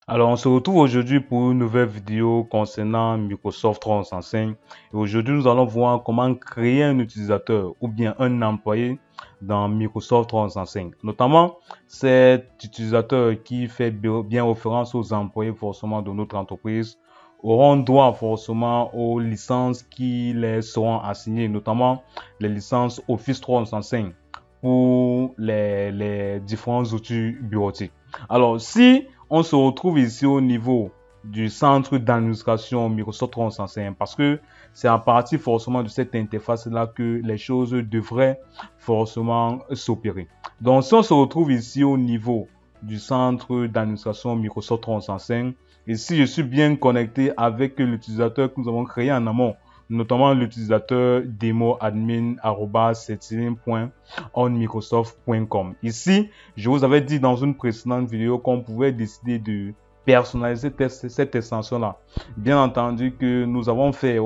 Alors, on se retrouve aujourd'hui pour une nouvelle vidéo concernant Microsoft 365. Et aujourd'hui, nous allons voir comment créer un utilisateur ou bien un employé dans Microsoft 365. Notamment, cet utilisateur qui fait bien référence aux employés forcément de notre entreprise auront droit forcément aux licences qui les seront assignées, notamment les licences Office 365 pour les différents outils bureautiques. Alors, si on se retrouve ici au niveau du centre d'administration Microsoft 365 parce que c'est à partir forcément de cette interface-là que les choses devraient forcément s'opérer. Donc, si on se retrouve ici au niveau du centre d'administration Microsoft 365, et si je suis bien connecté avec l'utilisateur que nous avons créé en amont, notamment l'utilisateur demoadmin@setting.onmicrosoft.com. Ici, je vous avais dit dans une précédente vidéo qu'on pouvait décider de personnaliser cette extension-là. Bien entendu que nous avons fait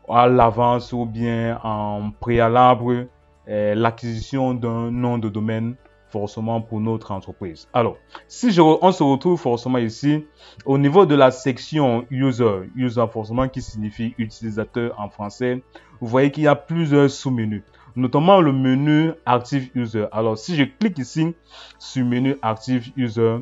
à l'avance ou bien en préalable l'acquisition d'un nom de domaine forcément pour notre entreprise. Alors, si on se retrouve forcément ici, au niveau de la section User forcément qui signifie utilisateur en français, vous voyez qu'il y a plusieurs sous-menus, notamment le menu Active User. Alors, si je clique ici sur menu Active User,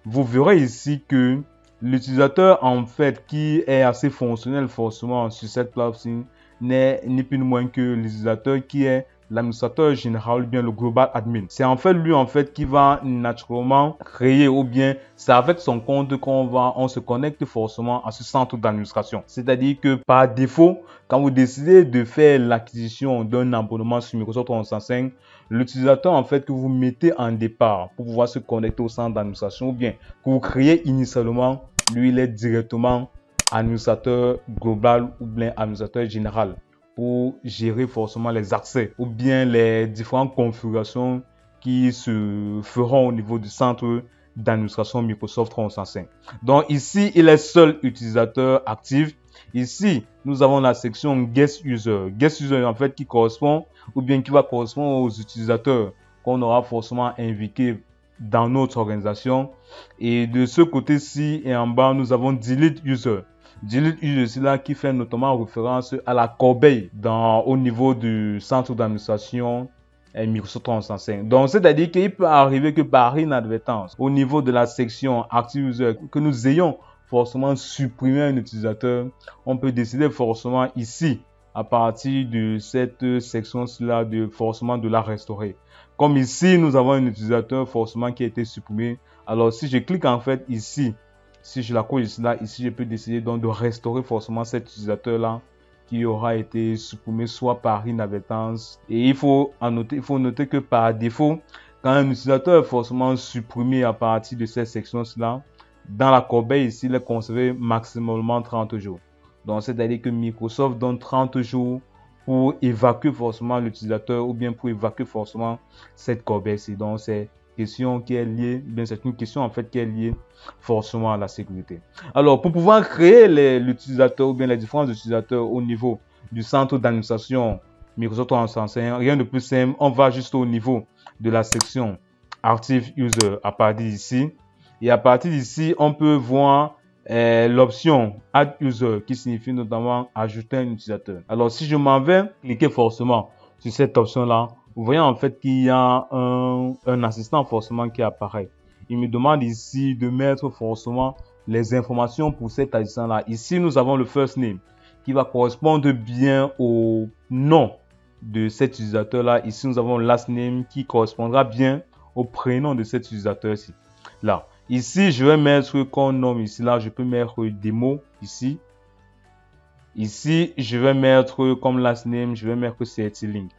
vous verrez ici que l'utilisateur en fait qui est assez fonctionnel forcément sur cette plateforme n'est ni plus ni moins que l'utilisateur qui est l'administrateur général ou bien le global admin. C'est en fait lui en fait qui va naturellement créer ou bien c'est avec son compte on se connecte forcément à ce centre d'administration. C'est-à-dire que par défaut, quand vous décidez de faire l'acquisition d'un abonnement sur Microsoft 365, l'utilisateur en fait que vous mettez en départ pour pouvoir se connecter au centre d'administration ou bien que vous créez initialement, lui il est directement administrateur global ou bien administrateur général pour gérer forcément les accès ou bien les différentes configurations qui se feront au niveau du centre d'administration Microsoft 365. Donc ici, il est seul utilisateur actif. Ici, nous avons la section Guest User. Guest User en fait qui correspond ou bien qui va correspondre aux utilisateurs qu'on aura forcément invités dans notre organisation. Et de ce côté-ci et en bas, nous avons Delete User. Delete User, c'est là qui fait notamment référence à la corbeille au niveau du centre d'administration Microsoft 365. Donc, c'est-à-dire qu'il peut arriver que par inadvertance, au niveau de la section Active User, que nous ayons forcément supprimé un utilisateur, on peut décider forcément ici, à partir de cette section-là, forcément de la restaurer. Comme ici, nous avons un utilisateur forcément qui a été supprimé. Alors, si je clique en fait ici, si je la colle ici, je peux décider donc de restaurer forcément cet utilisateur-là qui aura été supprimé soit par inadvertance. Et il faut noter que par défaut, quand un utilisateur est forcément supprimé à partir de cette section-là, dans la corbeille ici, il est conservé maximalement 30 jours. Donc, c'est-à-dire que Microsoft donne 30 jours pour évacuer forcément l'utilisateur ou bien pour évacuer forcément cette corbeille-ci. Donc, c'est question qui est liée, c'est une question en fait qui est liée forcément à la sécurité. Alors, pour pouvoir créer l'utilisateur ou bien les différents utilisateurs au niveau du centre d'administration Microsoft 365, rien de plus simple, on va juste au niveau de la section Active User à partir d'ici. Et à partir d'ici, on peut voir l'option Add User qui signifie notamment ajouter un utilisateur. Alors, si je m'en vais cliquer forcément sur cette option-là, vous voyez en fait qu'il y a un assistant forcément qui apparaît. Il me demande ici de mettre forcément les informations pour cet assistant-là. Ici, nous avons le first name qui va correspondre bien au nom de cet utilisateur-là. Ici, nous avons last name qui correspondra bien au prénom de cet utilisateur-ci. Là. Ici, je vais mettre comme nom ici. Là, je peux mettre démo ici. Ici, je vais mettre comme last name, je vais mettre CRT-Link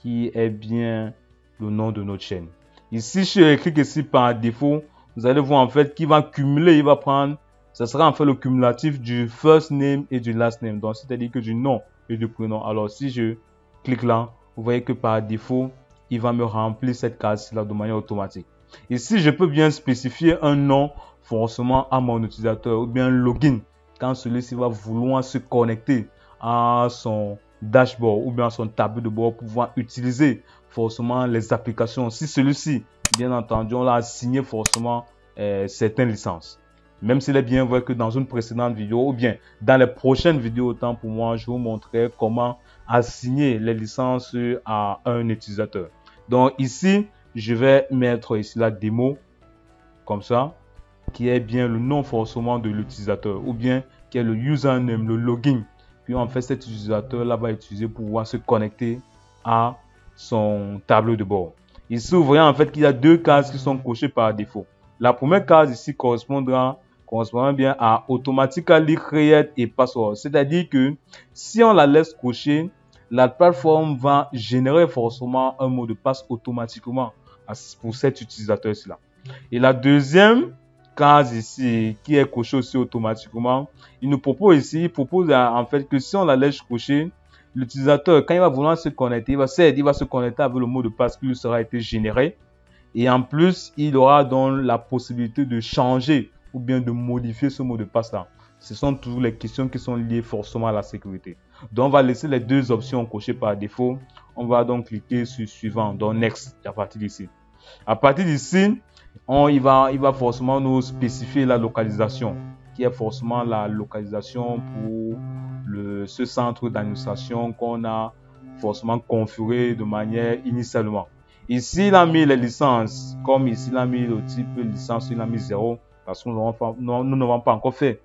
qui est bien le nom de notre chaîne. Ici, je clique ici par défaut. Vous allez voir en fait qu'il va cumuler, il va prendre, ça sera en fait le cumulatif du first name et du last name. Donc, c'est-à-dire que du nom et du prénom. Alors, si je clique là, vous voyez que par défaut, il va me remplir cette case-là de manière automatique. Ici, je peux bien spécifier un nom forcément à mon utilisateur ou bien un login quand celui-ci va vouloir se connecter à son dashboard ou bien à son tableau de bord pour pouvoir utiliser forcément les applications. Si celui-ci, bien entendu, on l'a assigné forcément certaines licences. Même s'il est bien vrai que dans une précédente vidéo ou bien dans les prochaines vidéos, autant pour moi, je vous montrerai comment assigner les licences à un utilisateur. Donc ici, je vais mettre ici la démo comme ça, qui est bien le nom forcément de l'utilisateur ou bien qui est le username, le login. Puis en fait, cet utilisateur-là va utiliser pour pouvoir se connecter à son tableau de bord. Ici, vous voyez en fait qu'il y a deux cases qui sont cochées par défaut. La première case ici correspond bien à Automatically Create a Password. C'est-à-dire que si on la laisse cocher, la plateforme va générer forcément un mot de passe automatiquement pour cet utilisateur-là. Et la deuxième case ici, qui est cochée aussi automatiquement, il nous propose ici, il propose en fait que si on la laisse cocher, l'utilisateur, quand il va vouloir se connecter, il va se connecter avec le mot de passe qui lui sera été généré. Et en plus, il aura donc la possibilité de changer ou bien de modifier ce mot de passe-là. Ce sont toujours les questions qui sont liées forcément à la sécurité. Donc, on va laisser les deux options cochées par défaut. On va donc cliquer sur suivant, donc next, à partir d'ici. À partir d'ici, il va forcément nous spécifier la localisation, qui est forcément la localisation pour ce centre d'administration qu'on a forcément configuré de manière initialement. Ici, il a mis les licences, comme ici, il a mis le type licence, il a mis 0, parce que nous n'avons pas encore fait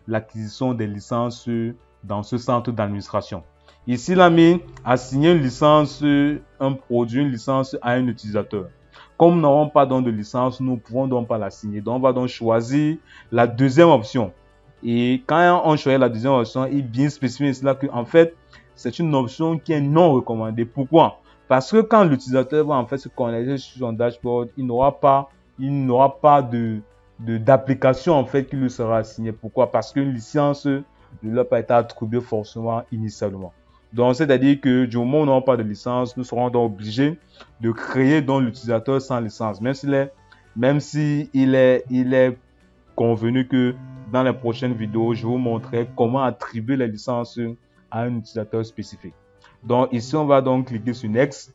l'acquisition des licences dans ce centre d'administration. Ici, il a mis assigner une licence, un produit, une licence à un utilisateur. Comme nous n'avons pas de licence, nous ne pouvons donc pas l'assigner. Donc, on va donc choisir la deuxième option. Et quand on choisit la deuxième option, il bien spécifie cela que, en fait, c'est une option qui est non recommandée. Pourquoi? Parce que quand l'utilisateur va en fait se connecter sur son dashboard, il n'aura pas d'application en fait qui lui sera assignée. Pourquoi? Parce qu'une licence ne lui a pas été attribuée forcément initialement. Donc, c'est-à-dire que du moment où nous n'avons pas de licence, nous serons donc obligés de créer donc l'utilisateur sans licence. Même si il est convenu que dans les prochaines vidéos, je vous montrerai comment attribuer les licences à un utilisateur spécifique. Donc ici, on va donc cliquer sur Next.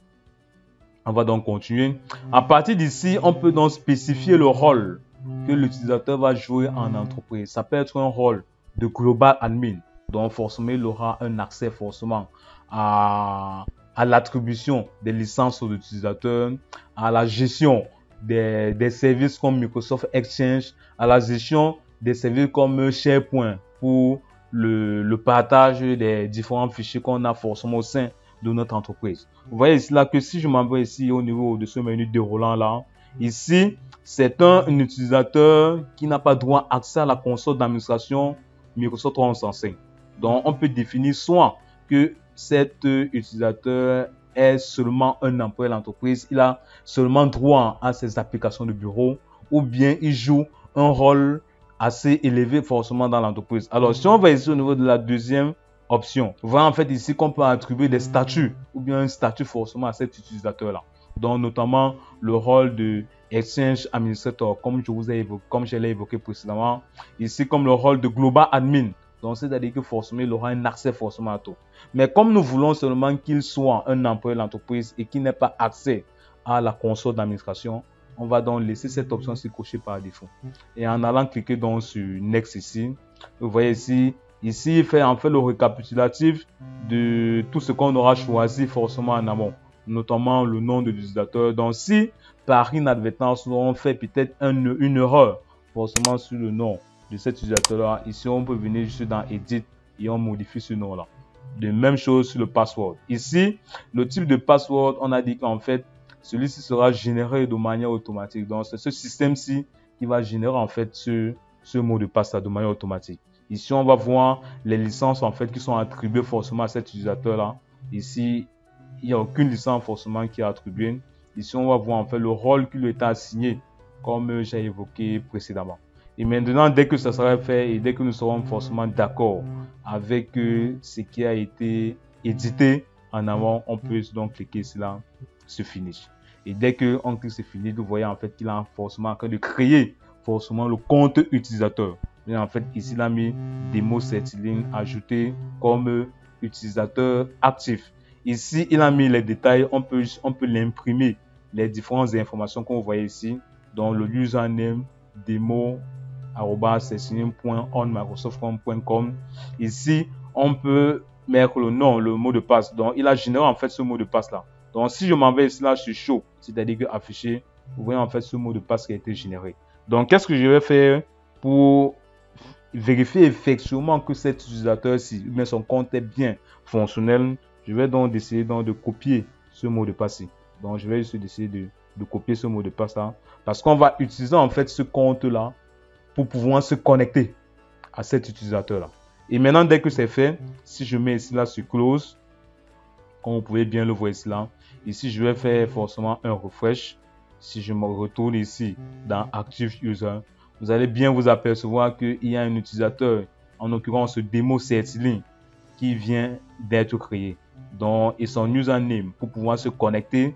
On va donc continuer. À partir d'ici, on peut donc spécifier le rôle que l'utilisateur va jouer en entreprise. Ça peut être un rôle de Global Admin. Donc forcément, il aura un accès forcément à l'attribution des licences aux utilisateurs, à la gestion des services comme Microsoft Exchange, à la gestion des services comme SharePoint pour le partage des différents fichiers qu'on a forcément au sein de notre entreprise. Vous voyez ici là que si je m'en vais ici au niveau de ce menu déroulant là, ici c'est un utilisateur qui n'a pas droit accès à la console d'administration Microsoft 365. Donc on peut définir soit que cet utilisateur est seulement un employé de l'entreprise, il a seulement droit à ses applications de bureau, ou bien il joue un rôle assez élevé forcément dans l'entreprise. Alors, si on va ici au niveau de la deuxième option, vous voyez en fait ici qu'on peut attribuer des statuts ou bien un statut forcément à cet utilisateur-là. Donc, notamment le rôle de Exchange Administrator, comme je l'ai évoqué précédemment. Ici, comme le rôle de Global Admin. Donc, c'est-à-dire que forcément, il aura un accès forcément à tout. Mais comme nous voulons seulement qu'il soit un employé de l'entreprise et qu'il n'ait pas accès à la console d'administration, on va donc laisser cette option-ci cochée par défaut. Et en allant cliquer donc sur Next ici, vous voyez ici, il fait en fait le récapitulatif de tout ce qu'on aura choisi forcément en amont, notamment le nom de l'utilisateur. Donc si par inadvertance, on fait peut-être une erreur forcément sur le nom de cet utilisateur-là, ici on peut venir juste dans Edit et on modifie ce nom-là. De même chose sur le password. Ici, le type de password, on a dit qu'en fait, celui-ci sera généré de manière automatique. Donc, c'est ce système-ci qui va générer en fait ce mot de passe de manière automatique. Ici, on va voir les licences en fait qui sont attribuées forcément à cet utilisateur-là. Ici, il n'y a aucune licence forcément qui est attribuée. Ici, on va voir en fait le rôle qui lui est assigné, comme j'ai évoqué précédemment. Et maintenant, dès que ça sera fait et dès que nous serons forcément d'accord avec ce qui a été édité en amont, on peut donc cliquer ici là, sur Finish. Et dès qu'on clique sur Finish, vous voyez en fait qu'il a forcément en train de créer forcément le compte utilisateur. Et en fait, ici, il a mis démo setting ajouté comme utilisateur actif. Ici, il a mis les détails. On peut l'imprimer, les différentes informations qu'on voit ici. Donc, le username, démo, setting.onmicrosoft.com. Ici, on peut mettre le nom, le mot de passe. Donc, il a généré en fait ce mot de passe là. Donc, si je m'en vais ici là sur Show, c'est-à-dire que afficher, vous voyez en fait ce mot de passe qui a été généré. Donc, qu'est-ce que je vais faire pour vérifier effectivement que cet utilisateur-ci, mais son compte est bien fonctionnel? Je vais donc essayer de copier ce mot de passe-ci. Donc, je vais essayer de copier ce mot de passe là, parce qu'on va utiliser en fait ce compte là pour pouvoir se connecter à cet utilisateur là. Et maintenant, dès que c'est fait, si je mets ici là sur Close, comme vous pouvez bien le voir ici là, ici je vais faire forcément un refresh. Si je me retourne ici dans Active User, vous allez bien vous apercevoir qu'il y a un utilisateur, en l'occurrence ce démo CertiLink, qui vient d'être créé. Donc, et son username pour pouvoir se connecter,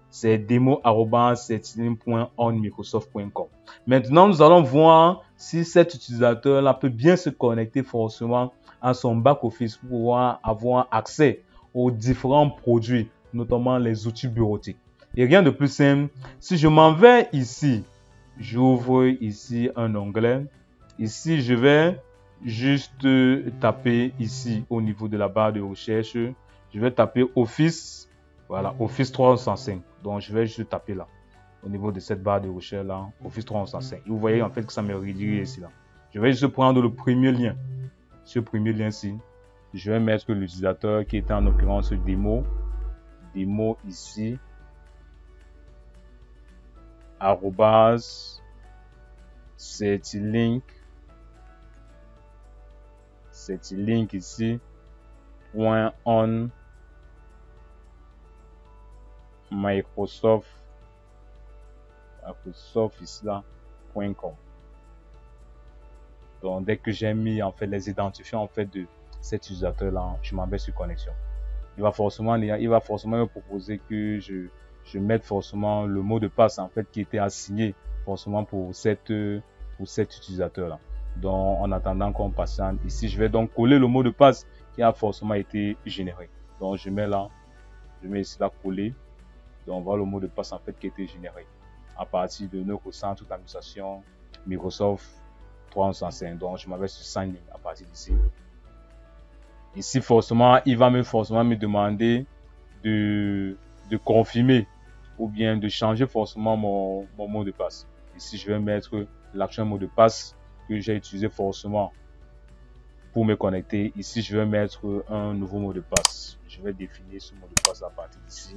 c'est demo@certiLink.onmicrosoft.com. Maintenant, nous allons voir si cet utilisateur-là peut bien se connecter forcément à son back-office pour pouvoir avoir accès aux différents produits, notamment les outils bureautiques. Et rien de plus simple, si je m'en vais ici, j'ouvre ici un onglet. Ici, je vais juste taper ici au niveau de la barre de recherche. Je vais taper Office, voilà, Office 365. Donc, je vais juste taper là, au niveau de cette barre de recherche là, Office 365. Et vous voyez en fait que ça me redirige ici là. Je vais juste prendre le premier lien. Ce premier lien-ci, je vais mettre l'utilisateur qui était en l'occurrence démo ici, @certilink ici, .on Microsoft ici là, .com. Donc, dès que j'ai mis en fait les identifiants en fait de cet utilisateur là, je m'en vais sur connexion. Il va forcément me proposer que je mette forcément le mot de passe en fait qui était assigné forcément pour cet utilisateur là. Donc, en attendant qu'on patiente, ici je vais donc coller le mot de passe qui a forcément été généré. Donc, je mets ici là coller. Donc, on voit le mot de passe en fait qui a été généré à partir de notre centre d'administration Microsoft 365. Donc, je m'en vais sur Sign In à partir d'ici. Ici, forcément, il va forcément me demander de confirmer ou bien de changer forcément mon mot de passe. Ici, je vais mettre l'actuel mot de passe que j'ai utilisé forcément pour me connecter. Ici, je vais mettre un nouveau mot de passe. Je vais définir ce mot de passe à partir d'ici.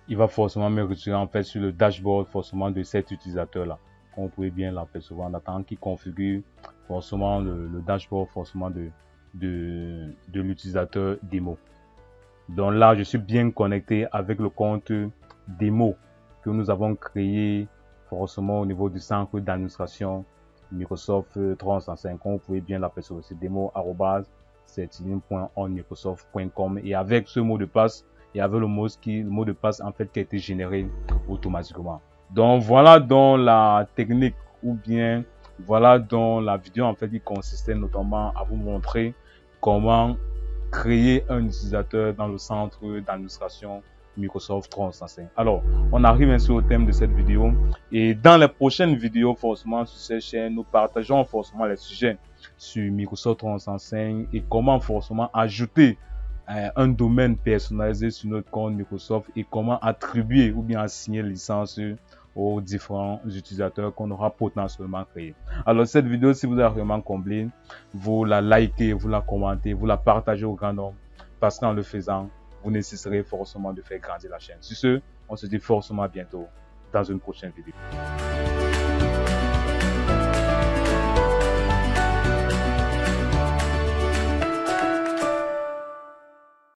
Il va forcément me retirer en fait sur le dashboard forcément de cet utilisateur là. Comme vous pouvez bien l'apercevoir en attendant qu'il configure forcément le dashboard forcément de l'utilisateur démo. Donc là, je suis bien connecté avec le compte démo que nous avons créé forcément au niveau du centre d'administration Microsoft 365. Comme vous pouvez bien l'apercevoir, c'est demo@certiLink.onmicrosoft.com et avec ce mot de passe et avec le mot de passe en fait qui a été généré automatiquement. Donc voilà dans la technique ou bien voilà dans la vidéo en fait qui consistait notamment à vous montrer comment créer un utilisateur dans le centre d'administration Microsoft 365. Alors, on arrive ainsi au thème de cette vidéo et dans les prochaines vidéos forcément sur cette chaîne, nous partageons forcément les sujets sur Microsoft 365 et comment forcément ajouter un domaine personnalisé sur notre compte Microsoft et comment attribuer ou bien assigner licence aux différents utilisateurs qu'on aura potentiellement créés. Alors cette vidéo, si vous avez vraiment comblé, vous la likez, vous la commentez, vous la partagez au grand nombre, parce qu'en le faisant, vous nécessiterez forcément de faire grandir la chaîne. Sur ce, on se dit forcément à bientôt dans une prochaine vidéo.